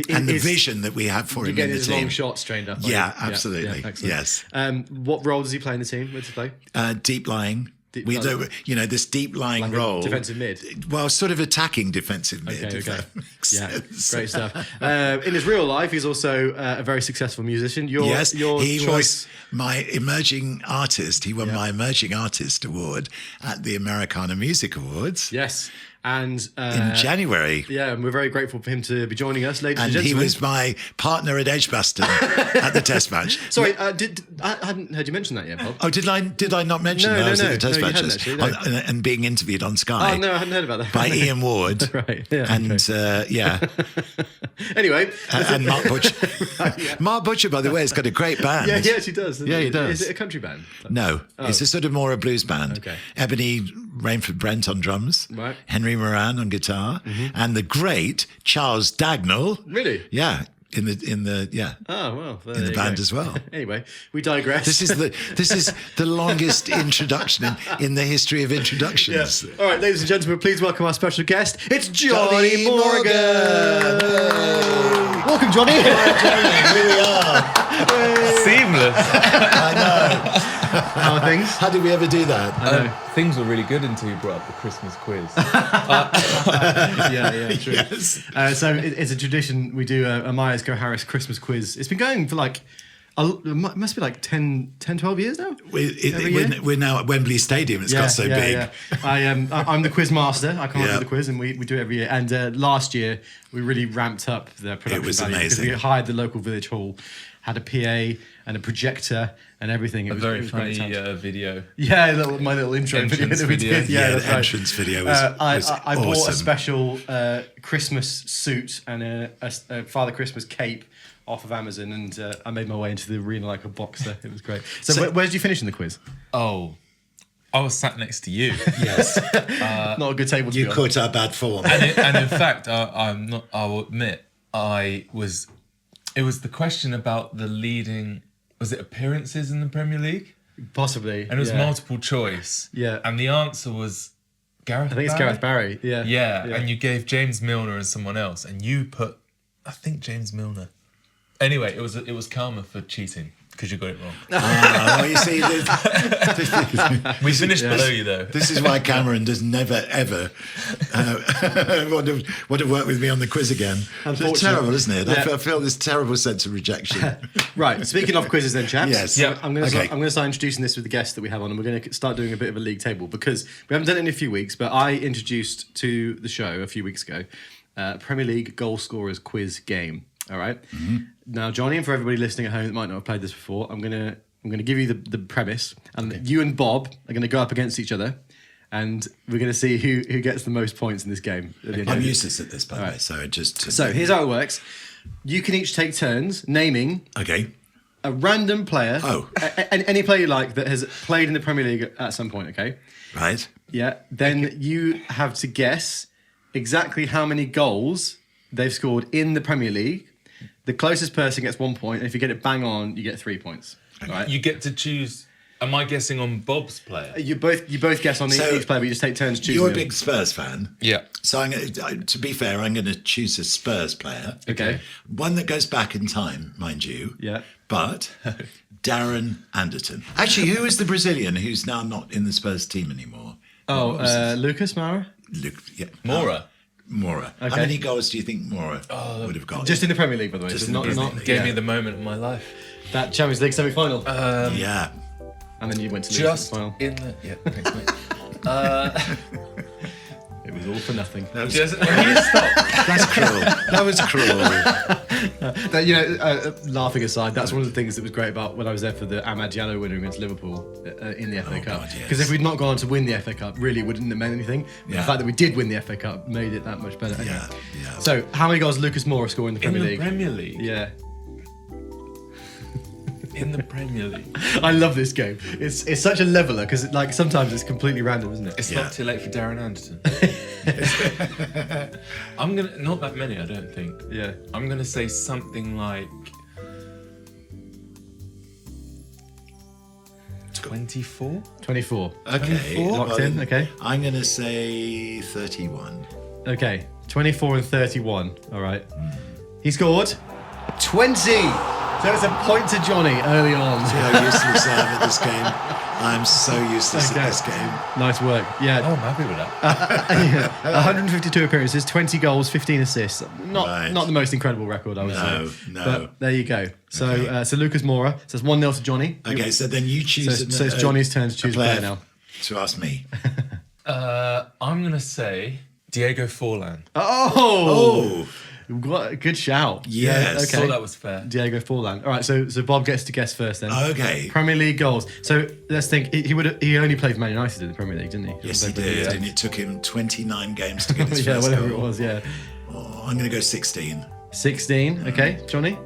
and the vision that we have for him in getting the his team. long shots trained up. Yeah, absolutely. excellent. Yes. What role does he play in the team? Where does he play? Deep lying. We lying. do, you know, this deep lying Like a role. defensive mid? Well, sort of attacking defensive mid. Okay. if that makes Yeah, sense. great stuff. In his real life, he's also a very successful musician. Your He choice. was my emerging artist. He won my emerging artist award at the Americana Music Awards. Yes. And In January. yeah, and we're very grateful for him to be joining us, ladies and And gentlemen. he was my partner at Edgbaston at the test match. Sorry, I hadn't heard you mention that yet, Bob. Oh, did I not mention No, that I was no, at the test no, you hadn't matches actually, no. and being interviewed on Sky? Oh, no, I hadn't heard about that. By Ian Ward. Right, yeah, And Anyway. and Mark Butcher. Mark Butcher, by the way, has got a great band. Yeah, he actually does. Yeah, he does. Is it a country band? No, it's a sort of more a blues band. Okay. Ebony Rainford Brent on drums, Right. Henry Moran on guitar, and the great Charles Dagnall. Really? Yeah, in the yeah. Oh, well. In the band as well. Anyway, we digress. This is the longest introduction in the history of introductions. All right, ladies and gentlemen, please welcome our special guest. It's Jonny Morgan. Welcome, Jonny. Here we are. Seamless. I know. How are things? How did we ever do that? Things were really good until you brought up the Christmas quiz. Yeah, true. Yes. So it's a tradition. We do a Myers Go Harris Christmas quiz. It's been going for like, it must be like 10, 12 years now. Every year? We're now at Wembley Stadium. It's got so big. Yeah. I'm the quiz master. I come up Yeah. with the quiz, and we do it every year. And last year we really ramped up the production was value because amazing. we hired the local village hall, had a PA and a projector and everything. It A was very it was great funny times. video. Yeah, my little intro video Entrance that we video. did. Yeah, that's the right. entrance video was I bought a awesome. special Christmas suit and a Father Christmas cape off of Amazon, and I made my way into the arena like a boxer. It was great. So where did you finish in the quiz? Oh, I was sat next to you. Yes. Not a good table to You be on. caught our bad form. and in fact, I'm not. I will admit, it was the question about the leading. Was it appearances in the Premier League? Possibly. And it was multiple choice. Yeah. And the answer was Gareth. I think it's Gareth Barry. Yeah. Yeah. And you gave James Milner and someone else, and you put, I think James Milner. Anyway, it was karma for cheating because you got it wrong. Well, you see, We finished below you though. this is why Cameron does never ever want to work with me on the quiz again. It's terrible, isn't it? Yeah. I feel this terrible sense of rejection. Right. Speaking of quizzes, then, chaps. Yes. Yeah. I'm going Okay. to start introducing this with the guests that we have on, and we're going to start doing a bit of a league table because we haven't done it in a few weeks. But I introduced to the show a few weeks ago Premier League goal scorers quiz game. All right. Now, Johnny, and for everybody listening at home that might not have played this before, I'm gonna give you the premise, and you and Bob are gonna go up against each other, and we're gonna see who gets the most points in this game. I'm useless at this, by the way, so just. So here's how it works. You can each take turns naming. Okay. A random player. Any player you like that has played in the Premier League at some point. Okay. Right. Yeah. Then you have to guess exactly how many goals they've scored in the Premier League. The closest person gets 1 point, and if you get it bang on, you get 3 points. Right? You get to choose. Am I guessing on Bob's player? You both guess on each player, but you just take turns choosing. You're a big Spurs fan. Yeah. So to be fair, I'm going to choose a Spurs player. Okay. One that goes back in time, mind you. Yeah. But Darren Anderton. Actually, who is the Brazilian who's now not in the Spurs team anymore? Lucas Moura? Moura. Moura. Okay. How many goals do you think Moura would have got? Just in the Premier League, by the way. Just so in the Premier League. Gave me the moment of my life. That Champions League semi-final. Yeah. And then you went to the Just final. in the... Yeah, thanks, mate. It was all for nothing. That's cruel. That was cruel. Laughing aside, that's one of the things that was great about when I was there for the Amad Diallo winner against Liverpool in the FA Cup. Because if we'd not gone on to win the FA Cup, really wouldn't have meant anything. The fact that we did win the FA Cup made it that much better. Yeah. So, how many goals did Lucas Moura score in the Premier League? Premier League? Yeah. In the Premier League. I love this game. It's such a leveler because sometimes it's completely random, isn't it? It's not too late for Darren Anderton. I'm gonna not that many, I don't think. Yeah. I'm gonna say something like 24. 24. Okay. Locked in. Okay. I'm going to say 31. Okay. 24 and 31. All right. He scored 20. So it's a point to Johnny early on. See how useless I am at this game. I'm so useless at this game. Nice work. Yeah. Oh, I'm happy with that. 152 appearances, 20 goals, 15 assists. Not the most incredible record, I would say. No. But there you go. So so Lucas Moura. So it's 1-0 to Johnny. Okay, so then you choose. So it's Johnny's turn to choose a player now. To ask me. I'm going to say Diego Forlan. Oh! What a good shout. Yes. Yeah, I thought that was fair. Diego Forlan. All right, so Bob gets to guess first then. Okay. Premier League goals. So let's think. He only played for Man United in the Premier League, didn't he? Yes, he did. And it took him 29 games to get his first whatever goal. it was, yeah. Oh, I'm going to go 16. 16, okay. Johnny?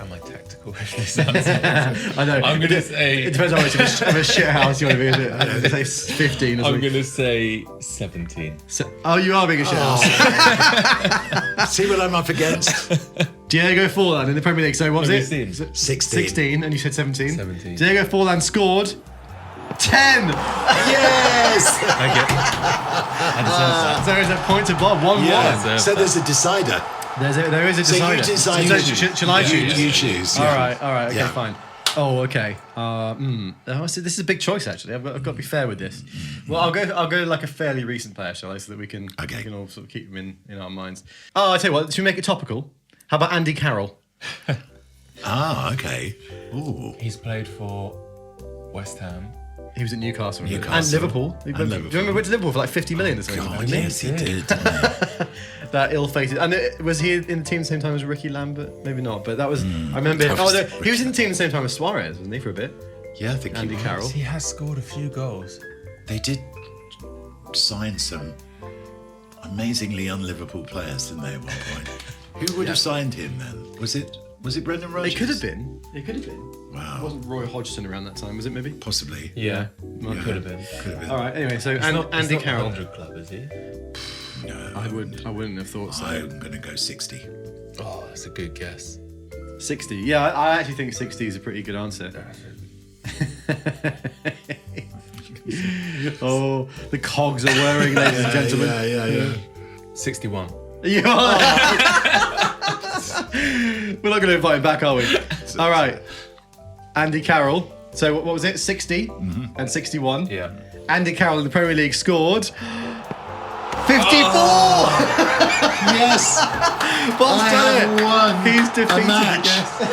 Am I tactical? I know. I'm going to say... It depends how much of a shit house you want to be, isn't it? I'm going to say 15 or something. I'm going to say 17. You are being a shit house. See what I'm up against? Diego Forlan in the Premier League. So what was it? 16. 16, and you said 17? 17. Diego Forlan scored 10! Yes! So there's a point to Bob, 1-1. Yeah, so there's a decider. There is a decider. So you decide. Shall I choose? You choose. All Yeah. right, okay, Yeah. fine. Oh, okay. So this is a big choice, actually. I've got to be fair with this. Well, I'll go like a fairly recent player, shall I, so that we can all sort of keep them in our minds. Oh, I tell you what, should we make it topical? How about Andy Carroll? Okay. Ooh. He's played for West Ham. He was at Newcastle. And Newcastle. Liverpool. Do you remember he went to Liverpool for like 50 million or something? God, yes, he did. That ill-fated. And was he in the team at the same time as Ricky Lambert? Maybe not, but that was. I remember. He was in the team at the same time as Suarez, wasn't he, for a bit? Yeah, I think Andy Carroll. He has scored a few goals. They did sign some amazingly un-Liverpool players, didn't they, at one point? Who would have signed him then? Was it Brendan Rodgers? It could have been. Wow. It wasn't Roy Hodgson around that time, was it? Maybe. Possibly. Yeah. Could have been. Could have been. All right. Anyway, so He's Andy not Carroll. 100 club, is he? No. I wouldn't have thought so. I'm going to go 60. Oh, that's a good guess. 60. Yeah, I actually think 60 is a pretty good answer. Oh, the cogs are whirring, ladies and gentlemen. Yeah. 61. We're not going to invite him back, are we? All right. Andy Carroll. So what was it? 60 and 61. Yeah. Andy Carroll in the Premier League scored 54. Yes! Bob's done it. Won He's defeated a match. the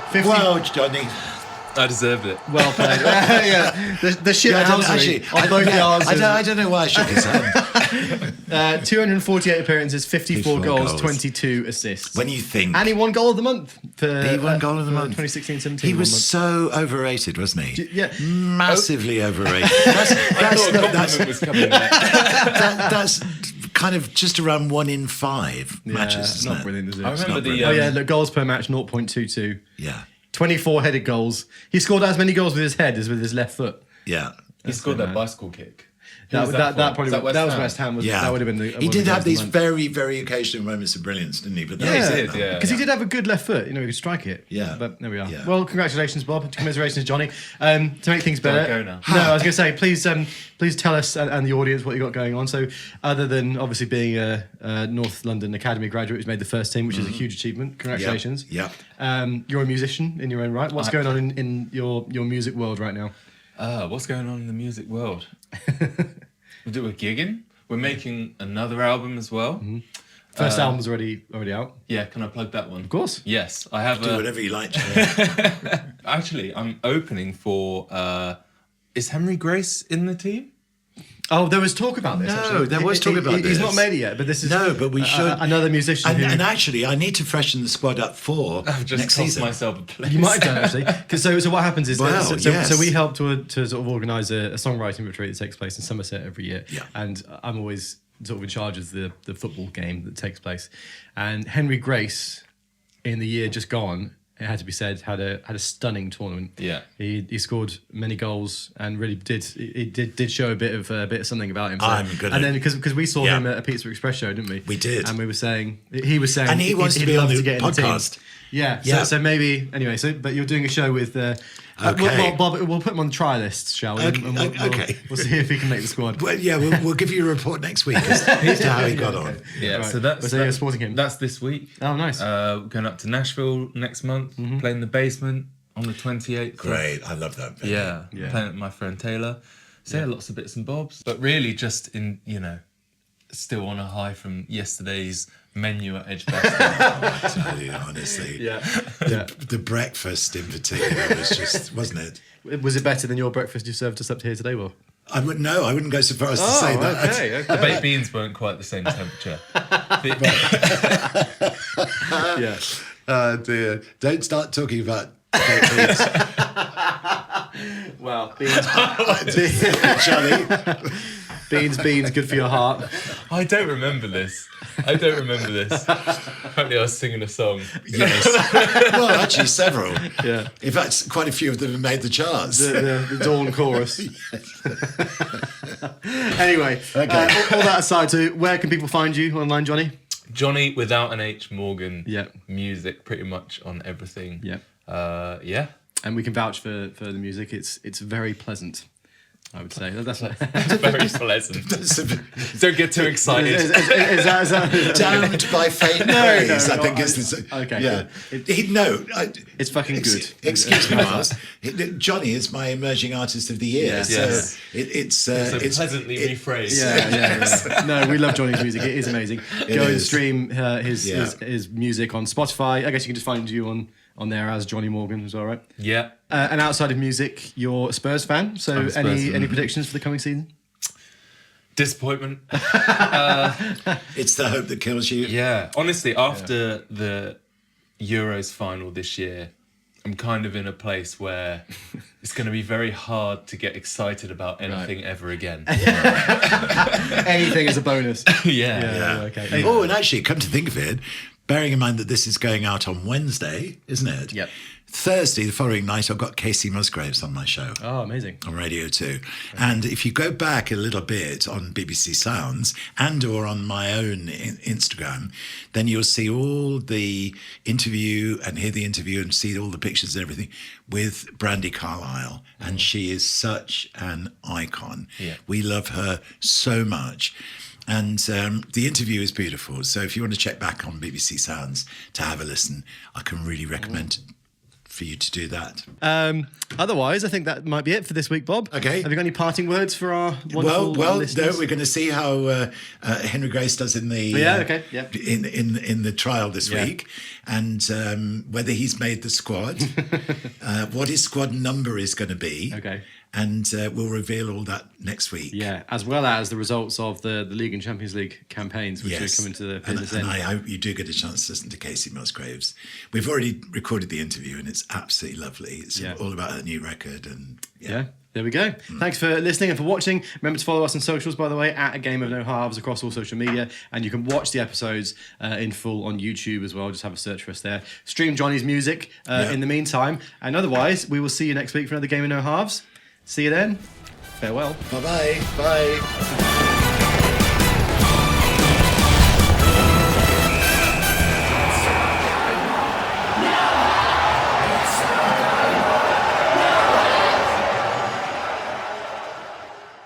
guest. 50, Well, Johnny. I deserved it. Well played. Yeah, the shit housery on both the answers. I don't know why I shook his hand. 248 appearances, 54 goals, 22 assists. When you think... And he won goal of the month. He won goal of the month. 2016-17. He was so overrated, wasn't he? Yeah. Massively overrated. I thought a compliment was coming there. That's kind of just around 1 in 5 matches, isn't not it? brilliant, is it? I remember the... Oh, yeah, look, goals per match, 0.22. Yeah. 24 headed goals. He scored as many goals with his head as with his left foot. Yeah. He scored that bicycle kick. That was West Ham. Yeah. That would have been the. He did have these very, very occasional moments of brilliance, didn't he? But Yeah, he did, yeah. Because he did have a good left foot. He could strike it. Yeah. But there we are. Yeah. Well, congratulations, Bob. Commiserations, Johnny. To make things better. Do I go now? No, I was going to say, please tell us and the audience what you got going on. So, other than obviously being a North London Academy graduate who's made the first team, which is a huge achievement. Congratulations. Yeah. You're a musician in your own right. What's going on in your music world right now? What's going on in the music world? We're gigging. We're making another album as well. Mm-hmm. First album's already out. Yeah, can I plug that one? Of course. Yes, I have. Do whatever you like, Johnny. Actually, I'm opening for. Is Henry Grace in the team? Oh, there was talk about this. No, actually. there was talk about He's this. not made it yet, but this is No, but we should. another musician. And actually, I need to freshen the squad up for I've just next cost season. myself a place. You might have done actually, because so what happens is Wow, so yes. we help to sort of organise a songwriting retreat that takes place in Somerset every year, Yeah. and I'm always sort of in charge of the football game that takes place. And Henry Grace, in the year just gone, it had to be said, had a stunning tournament. Yeah. he scored many goals and really did show a bit of something about himself. I'm good and at- then because we saw Yeah. him at a Pizza Express show, didn't we? We did. And he was saying And he wants to he'd be on love the get in the team. podcast. Yeah, Yeah. So maybe anyway. But you're doing a show with. Okay. Bob, we'll put him on the try list, shall we? Okay, And we'll see if he can make the squad. Well, yeah, we'll give you a report next week as to how he got on. Yeah, Right. so that's So you're supporting him. That's this week. Oh, nice. Going up to Nashville next month. Playing the Basement on the 28th. Great, I love that. Venue. Yeah, playing with my friend Taylor. So yeah, lots of bits and bobs, but really just still on a high from yesterday's menu at Edgbaston. I tell you, honestly. yeah. The breakfast in particular was just, wasn't it? Was it better than your breakfast you served us up here today, Will? I wouldn't go so far as to say that. Okay. The baked beans weren't quite the same temperature. Yeah. Oh dear. Don't start talking about baked beans. Well, beans, Johnny. beans, good for your heart. I don't remember this. Apparently I was singing a song. Yes. Well, actually, several. Yeah. In fact, quite a few of them have made the charts. The Dawn chorus. Anyway, Okay. all that aside, so where can people find you online, Johnny? Johnny without an H Morgan. Yeah. Music pretty much on everything. Yeah. Yeah. And we can vouch for the music. It's very pleasant, I would say. That's Very pleasant. Don't get too excited. is that Damned by faint praise, I think is the... okay, Yeah. good. It's fucking good. Excuse me, Miles. Johnny is my emerging artist of the year. Yes. So Yes. it's Pleasantly rephrased. Yeah. No, we love Johnny's music. It is amazing. Go and is. stream his Yeah. music on Spotify. I guess you can just find you on there as Jonny Morgan as well, right? Yeah. And outside of music, you're a Spurs fan. So I'm a Spurs fan. any predictions for the coming season? Disappointment. it's the hope that kills you. Yeah. Honestly, after the Euros final this year, I'm kind of in a place where it's going to be very hard to get excited about anything ever again. Anything is a bonus. Yeah. Okay. Oh, and actually, come to think of it, bearing in mind that this is going out on Wednesday, isn't it? Yep. Thursday, the following night, I've got Casey Musgraves on my show. Oh, amazing. On Radio 2. And if you go back a little bit on BBC Sounds and or on my own Instagram, then you'll see all the interview and hear the interview and see all the pictures and everything with Brandi Carlile. And she is such an icon. Yeah. We love her so much. And the interview is beautiful. So if you want to check back on BBC Sounds to have a listen, I can really recommend it for you to do that. Otherwise, I think that might be it for this week, Bob. Okay. Have you got any parting words for our wonderful listeners? No, we're going to see how Henry Grace does in the in the trial this week, and whether he's made the squad, what his squad number is going to be. Okay. And we'll reveal all that next week. Yeah, as well as the results of the League and Champions League campaigns, which are coming to the business end. And I hope you do get a chance to listen to Casey Musgraves. We've already recorded the interview, and it's absolutely lovely. It's all about her new record. And there we go. Thanks for listening and for watching. Remember to follow us on socials, by the way, at A Game of No Halves across all social media. And you can watch the episodes in full on YouTube as well. Just have a search for us there. Stream Jonny's music in the meantime. And otherwise, we will see you next week for another Game of No Halves. See you then. Farewell. Bye-bye. Bye.